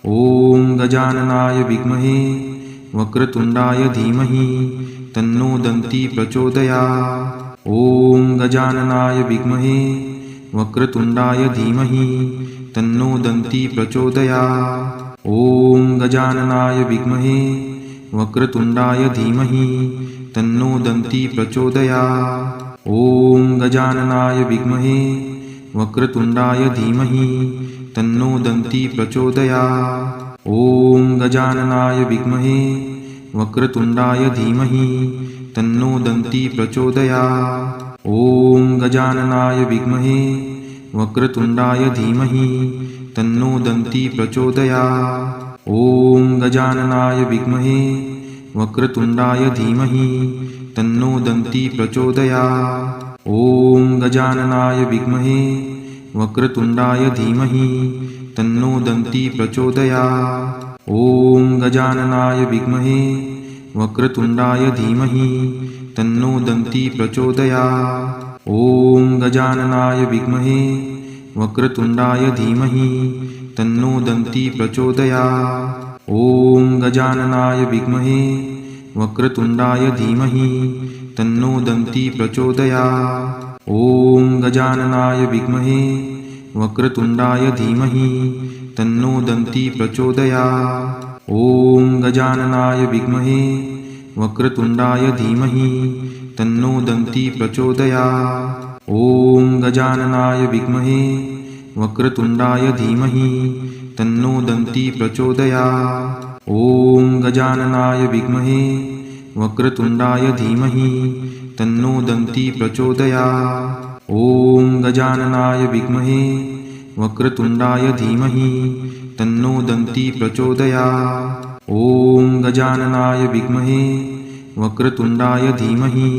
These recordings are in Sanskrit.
ॐ गजाननाय विद्महे वक्रतुण्डाय धीमहि तन्नो दन्ती प्रचोदयात्। ॐ गजाननाय विद्महे वक्रतुण्डाय धीमहि तन्नो दन्ती प्रचोदयात्। ॐ गजाननाय विद्महे वक्रतुण्डाय धीमहि तन्नो दन्ती प्रचोदयात्। ॐ गजाननाय विद्महे वक्रतुण्डाय धीमहि तन्नो दन्ती प्रचोदयात्। ॐ गजाननाय विद्महे वक्रतुण्डाय धीमहि तन्नो दन्ती प्रचोदयात्। ॐ गजाननाय विद्महे वक्रतुण्डाय धीमहि तन्नो दन्ती प्रचोदयात्। ॐ गजाननाय विद्महे वक्रतुण्डाय धीमहि तन्नो दन्ती प्रचोदयात्। ॐ गजाननाय विद्महे वक्रतुण्डाय धीमहि तन्नो दन्ती प्रचोदयात्। ॐ गजाननाय विद्महे वक्रतुण्डाय धीमहि तन्नो दन्ती प्रचोदयात्। ॐ गजाननाय विद्महे वक्रतुण्डाय धीमहि तन्नो दन्ती प्रचोदयात्। ॐ गजाननाय विद्महे वक्रतुण्डाय धीमहि तन्नो दन्ती प्रचोदयात्। ॐ गजाननाय विद्महे वक्रतुण्डाय धीमहि तन्नो दन्ती प्रचोदयात्। ॐ गजाननाय विद्महे वक्रतुण्डाय धीमहि तन्नो दन्ती प्रचोदयात्। ॐ गजाननाय विद्महे वक्रतुण्डाय धीमहि तन्नो दन्ती प्रचोदयात्। ॐ गजाननाय विद्महे वक्रतुण्डाय धीमहि तन्नो दन्ती प्रचोदयात्। ॐ गजाननाय विद्महे वक्रतुण्डाय धीमहि तन्नो दन्ती प्रचोदयात्। ॐ गजाननाय विद्महे वक्रतुण्डाय धीमहि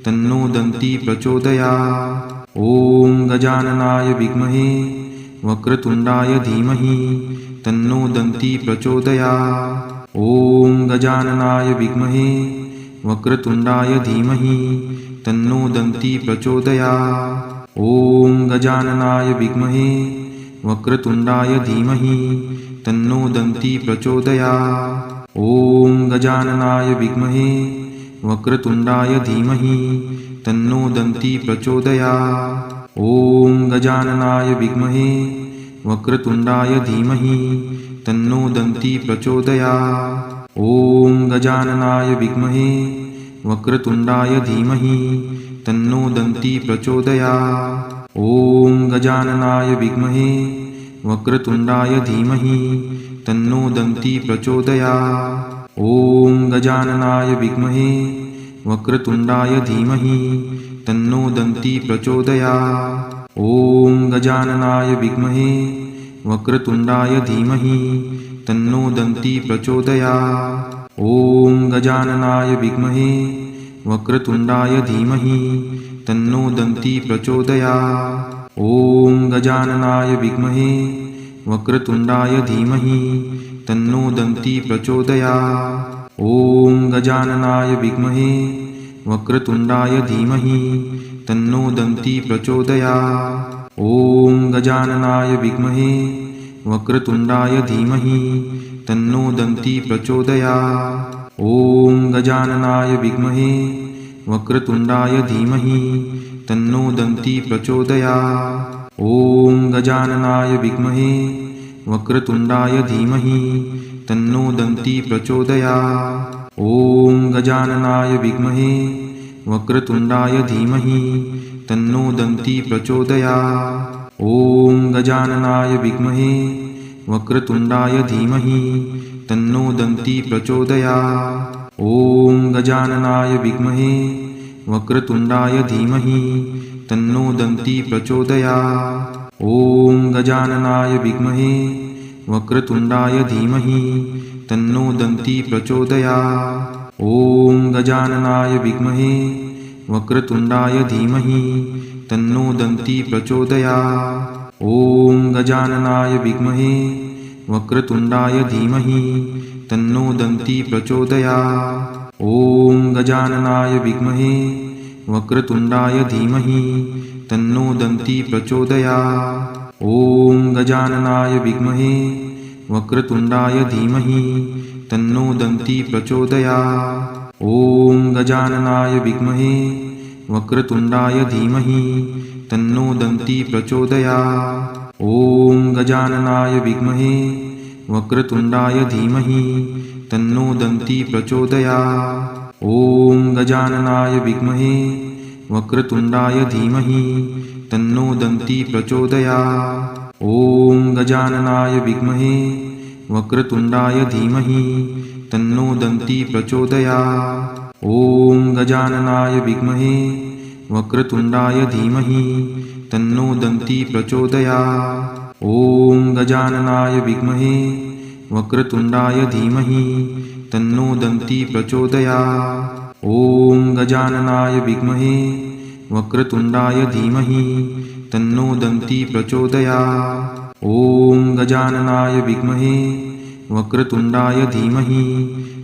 तन्नो दन्ती प्रचोदयात्। ॐ गजाननाय विद्महे वक्रतुण्डाय धीमहि तन्नो दन्ती प्रचोदयात्। ॐ गजाननाय विद्महे वक्रतुण्डाय धीमहि तन्नो दन्ती प्रचोदयात्। ॐ गजाननाय विद्महे वक्रतुण्डाय धीमहि तन्नो दन्ती प्रचोदयात्। ॐ गजाननाय विद्महे वक्रतुण्डाय धीमहि तन्नो दन्ती प्रचोदयात्। ॐ गजाननाय विद्महे वक्रतुण्डाय धीमहि तन्नो दन्ती प्रचोदयात्। ॐ गजाननाय विद्महे वक्रतुण्डाय धीमहि तन्नो दन्ती प्रचोदयात्। ॐ गजाननाय विद्महे वक्रतुण्डाय धीमहि तन्नो दन्ती प्रचोदयात्। ॐ गजाननाय विद्महे वक्रतुण्डाय धीमहि तन्नो दन्ती प्रचोदयात्। ॐ गजाननाय विद्महे वक्रतुण्डाय धीमहि तन्नो दन्ती प्रचोदयात्। ॐ गजाननाय विद्महे वक्रतुण्डाय धीमहि तन्नो दन्ती प्रचोदयात्। ॐ गजाननाय विद्महे वक्रतुण्डाय धीमहि तन्नो दन्ती प्रचोदयात्। ॐ गजाननाय विद्महे वक्रतुण्डाय धीमहि तन्नो दन्ती प्रचोदयात्। ॐ गजाननाय विद्महे वक्रतुण्डाय धीमहि तन्नो दन्ती प्रचोदयात्। ॐ गजाननाय विद्महे वक्रतुण्डाय धीमहि तन्नो दन्ती प्रचोदयात्। ॐ गजाननाय विद्महे वक्रतुण्डाय धीमहि तन्नो दन्ती प्रचोदयात्। ॐ गजाननाय विद्महे वक्रतुण्डाय धीमहि तन्नो दन्ती प्रचोदयात्। ॐ गजाननाय विद्महे वक्रतुण्डाय धीमहि तन्नो दन्ती प्रचोदयात्। ॐ गजाननाय विद्महे वक्रतुण्डाय धीमहि तन्नो दन्ती प्रचोदयात्। ॐ गजाननाय विद्महे वक्रतुण्डाय धीमहि तन्नो दन्ती प्रचोदयात्। ॐ गजाननाय विद्महे वक्रतुण्डाय धीमहि तन्नो दन्ती प्रचोदयात्। ॐ गजाननाय विद्महे वक्रतुण्डाय धीमहि तन्नो दन्ती प्रचोदयात्। ॐ गजाननाय विद्महे वक्रतुण्डाय धीमहि तन्नो दन्ती प्रचोदयात्। ॐ गजाननाय विद्महे वक्रतुण्डाय धीमहि तन्नो दन्ती प्रचोदयात्। ॐ गजाननाय विद्महे वक्रतुण्डाय धीमहि तन्नो दन्ती प्रचोदयात्। ॐ गजाननाय विद्महे वक्रतुण्डाय धीमहि तन्नो दन्ती प्रचोदयात्। ॐ गजाननाय विद्महे वक्रतुण्डाय धीमहि तन्नो दन्ती प्रचोदयात्। ॐ गजाननाय विद्महे वक्रतुण्डाय धीमहि तन्नो दन्ती प्रचोदयात्। ॐ गजाननाय विद्महे वक्रतुण्डाय धीमहि तन्नो दन्ती प्रचोदयात्। ॐ गजाननाय विद्महे वक्रतुण्डाय धीमहि तन्नो दन्ती प्रचोदयात्। ॐ गजाननाय विद्महे वक्रतुण्डाय धीमहि तन्नो दन्ती प्रचोदयात्। ॐ गजाननाय विद्महे वक्रतुण्डाय धीमहि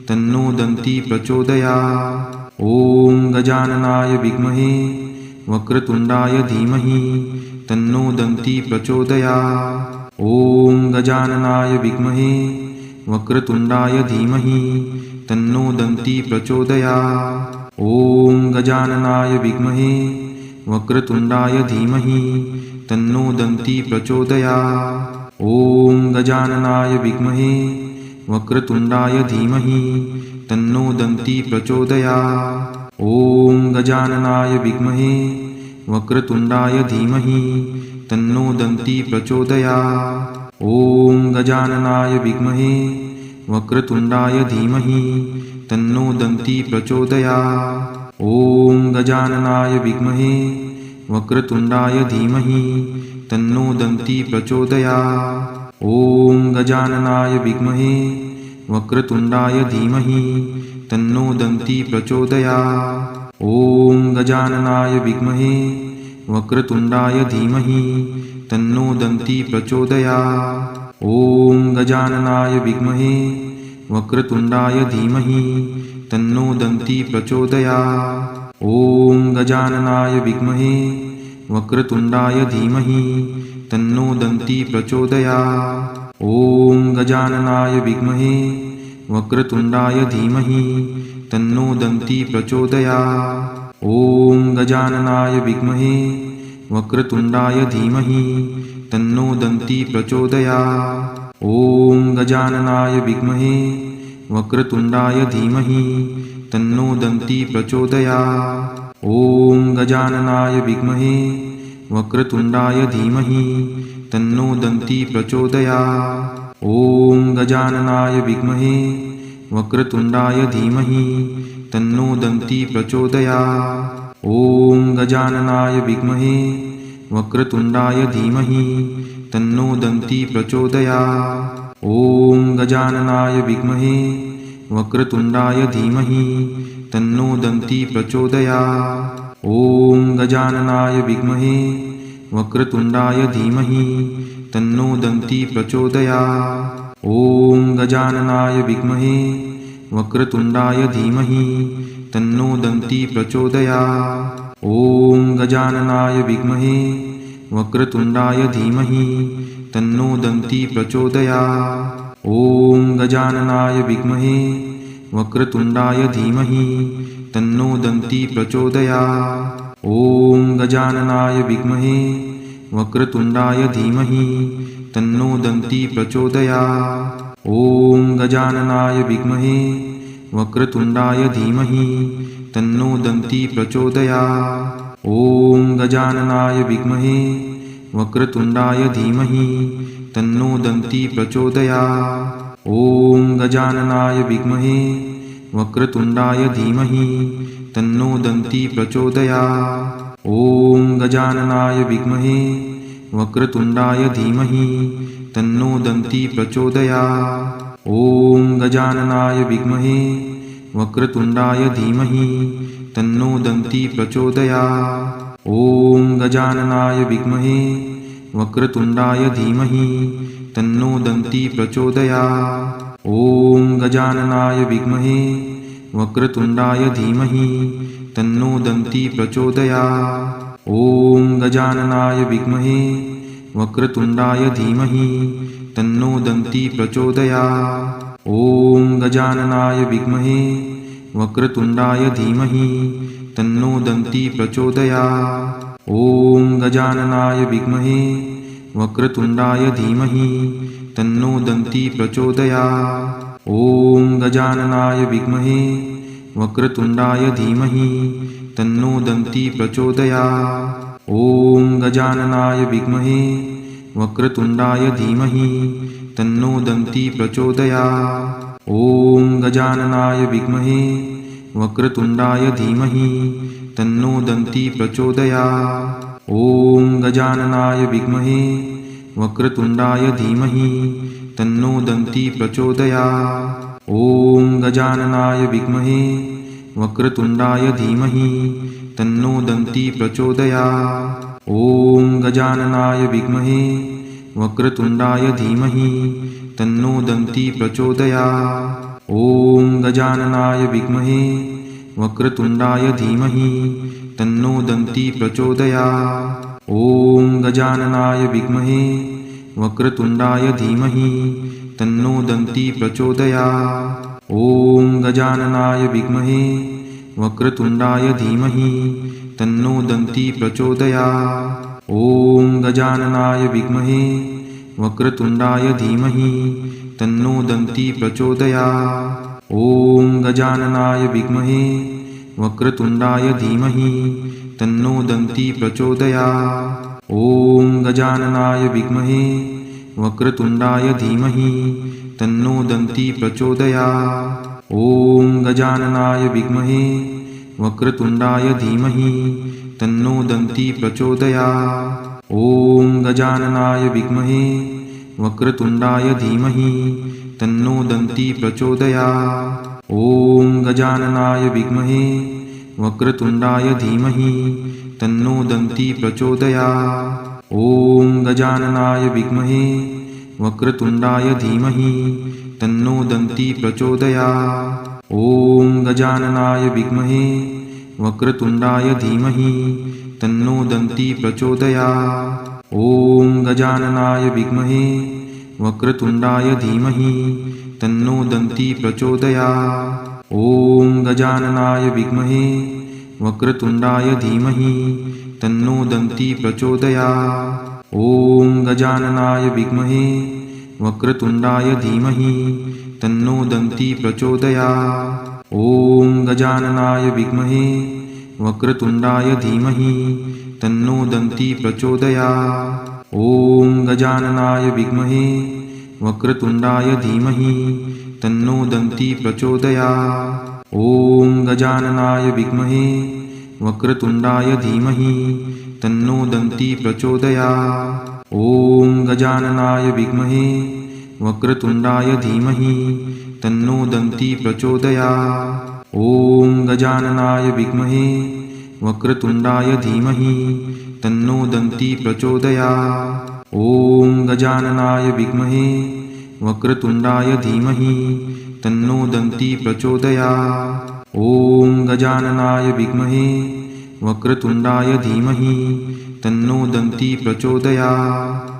तन्नो दन्ती प्रचोदयात्। ॐ गजाननाय विद्महे वक्रतुण्डाय धीमहि तन्नो दन्ती प्रचोदयात्। ॐ गजाननाय विद्महे वक्रतुण्डाय धीमहि तन्नो दन्ती प्रचोदयात्। ॐ गजाननाय विद्महे वक्रतुण्डाय धीमहि तन्नो दन्ती प्रचोदयात्। ॐ गजाननाय विद्महे वक्रतुण्डाय धीमहि तन्नो दन्ती प्रचोदयात्। ॐ गजाननाय विद्महे वक्रतुण्डाय धीमहि तन्नो दन्ती प्रचोदयात्। ॐ गजाननाय विद्महे वक्रतुण्डाय धीमहि तन्नो दन्ती प्रचोदयात्। ॐ गजाननाय विद्महे वक्रतुण्डाय धीमहि तन्नो दन्ती प्रचोदयात्। ॐ गजाननाय विद्महे वक्रतुण्डाय धीमहि तन्नो दन्ती प्रचोदयात्। ॐ गजाननाय विद्महे वक्रतुण्डाय धीमहि तन्नो दन्ती प्रचोदयात्। ॐ गजाननाय विद्महे वक्रतुण्डाय धीमहि तन्नो दन्ती प्रचोदयात्। ॐ गजाननाय विद्महे वक्रतुण्डाय धीमहि तन्नो दन्ती प्रचोदयात्। ॐ गजाननाय विद्महे वक्रतुण्डाय धीमहि तन्नो दन्ती प्रचोदयात्। ॐ गजाननाय विद्महे वक्रतुण्डाय धीमहि तन्नो दन्ती प्रचोदयात्। ॐ गजाननाय विद्महे वक्रतुण्डाय धीमहि तन्नो दन्ती प्रचोदयात्। ॐ गजाननाय विद्महे वक्रतुण्डाय धीमहि तन्नो दन्ती प्रचोदयात्। ॐ गजाननाय विद्महे वक्रतुण्डाय धीमहि तन्नो दन्ती प्रचोदयात्। ॐ गजाननाय विद्महे वक्रतुण्डाय धीमहि तन्नो दन्ती प्रचोदयात्। ॐ गजाननाय विद्महे वक्रतुण्डाय धीमहि तन्नो दन्ती प्रचोदयात्। ॐ गजाननाय विद्महे वक्रतुण्डाय धीमहि तन्नो दन्ती प्रचोदयात्। ॐ गजाननाय विद्महे वक्रतुण्डाय धीमहि तन्नो दन्ती प्रचोदयात्। ॐ गजाननाय विद्महे वक्रतुण्डाय धीमहि तन्नो दन्ती प्रचोदयात्। ॐ गजाननाय विद्महे वक्रतुण्डाय धीमहि तन्नो दन्ती प्रचोदयात्। ॐ गजाननाय विद्महे वक्रतुण्डाय धीमहि तन्नो दन्ती प्रचोदयात्। ॐ गजाननाय विद्महे वक्रतुण्डाय धीमहि तन्नो दन्ती प्रचोदयात्। ॐ गजाननाय विद्महे वक्रतुण्डाय धीमहि तन्नो दन्ती प्रचोदयात्। ॐ गजाननाय विद्महे वक्रतुण्डाय धीमहि तन्नो दन्ती प्रचोदयात्। ॐ गजाननाय विद्महे वक्रतुण्डाय धीमहि तन्नो दन्ती प्रचोदयात्। ॐ गजाननाय विद्महे वक्रतुण्डाय धीमहि तन्नो दन्ती प्रचोदयात्। ॐ गजाननाय विद्महे वक्रतुण्डाय धीमहि तन्नो दन्ती प्रचोदयात्। ॐ गजाननाय विद्महे वक्रतुण्डाय धीमहि तन्नो दन्ती प्रचोदयात्। ॐ गजाननाय विद्महे वक्रतुण्डाय धीमहि तन्नो दन्ती प्रचोदयात्। ॐ गजाननाय विद्महे वक्रतुण्डाय धीमहि तन्नो दन्ती प्रचोदयात्। ॐ गजाननाय विद्महे वक्रतुण्डाय धीमहि तन्नो दन्ती प्रचोदयात्। ॐ गजाननाय विद्महे वक्रतुण्डाय धीमहि तन्नो दन्ती प्रचोदयात्। ॐ गजाननाय विद्महे वक्रतुण्डाय धीमहि तन्नो दन्ती प्रचोदयात्। ॐ गजाननाय विद्महे वक्रतुण्डाय धीमहि तन्नो दन्ती प्रचोदयात्। ॐ गजाननाय विद्महे वक्रतुण्डाय धीमहि तन्नो दन्ती प्रचोदयात्। ॐ गजाननाय विद्महे वक्रतुण्डाय धीमहि तन्नो दन्ती प्रचोदयात्। ॐ गजाननाय विद्महे वक्रतुण्डाय धीमहि तन्नो दन्ती प्रचोदयात्। ॐ गजाननाय विद्महे वक्रतुण्डाय धीमहि तन्नो दन्ती प्रचोदयात्। ॐ गजाननाय विद्महे वक्रतुण्डाय धीमहि तन्नो दन्ती प्रचोदयात्। ॐ गजाननाय विद्महे वक्रतुण्डाय धीमहि तन्नो दन्ती प्रचोदयात्। ॐ गजाननाय विद्महे वक्रतुण्डाय धीमहि तन्नो दन्ती प्रचोदयात्। ॐ गजाननाय विद्महे वक्रतुण्डाय धीमहि तन्नो दन्ती प्रचोदयात्। ॐ गजाननाय विद्महे वक्रतुण्डाय धीमहि तन्नो दन्ती प्रचोदयात्। ॐ गजाननाय विद्महे वक्रतुण्डाय धीमहि तन्नो दन्ती प्रचोदयात्। ॐ गजाननाय विद्महे वक्रतुण्डाय धीमहि तन्नो दन्ती प्रचोदयात्। ॐ गजाननाय विद्महे वक्रतुण्डाय धीमहि तन्नो दन्ती प्रचोदयात्। ॐ गजाननाय विद्महे वक्रतुण्डाय धीमहि तन्नो दन्ती प्रचोदयात्। ॐ गजाननाय विद्महे वक्रतुण्डाय धीमहि तन्नो दन्ती प्रचोदयात्। ॐ गजाननाय विद्महे वक्रतुण्डाय धीमहि तन्नो दन्ती प्रचोदयात्। ॐ गजाननाय विद्महे वक्रतुण्डाय धीमहि तन्नो दन्ती प्रचोदयात्। ॐ गजाननाय विद्महे वक्रतुण्डाय धीमहि तन्नो दन्ती प्रचोदयात्। ॐ गजाननाय विद्महे वक्रतुण्डाय धीमहि तन्नो दन्ती प्रचोदयात्। ॐ गजाननाय विद्महे वक्रतुण्डाय धीमहि तन्नो दन्ती प्रचोदयात्। ॐ गजाननाय विद्महे वक्रतुण्डाय धीमहि तन्नो दन्ती प्रचोदयात्। ॐ गजाननाय विद्महे वक्रतुण्डाय धीमहि तन्नो दन्ती प्रचोदयात्। ॐ गजाननाय विद्महे वक्रतुण्डाय धीमहि तन्नो दन्ती प्रचोदयात्। ॐ गजाननाय विद्महे वक्रतुण्डाय धीमहि तन्नो दन्ती प्रचोदयात्। ॐ गजाननाय विद्महे वक्रतुण्डाय धीमहि तन्नो दन्ती प्रचोदयात्।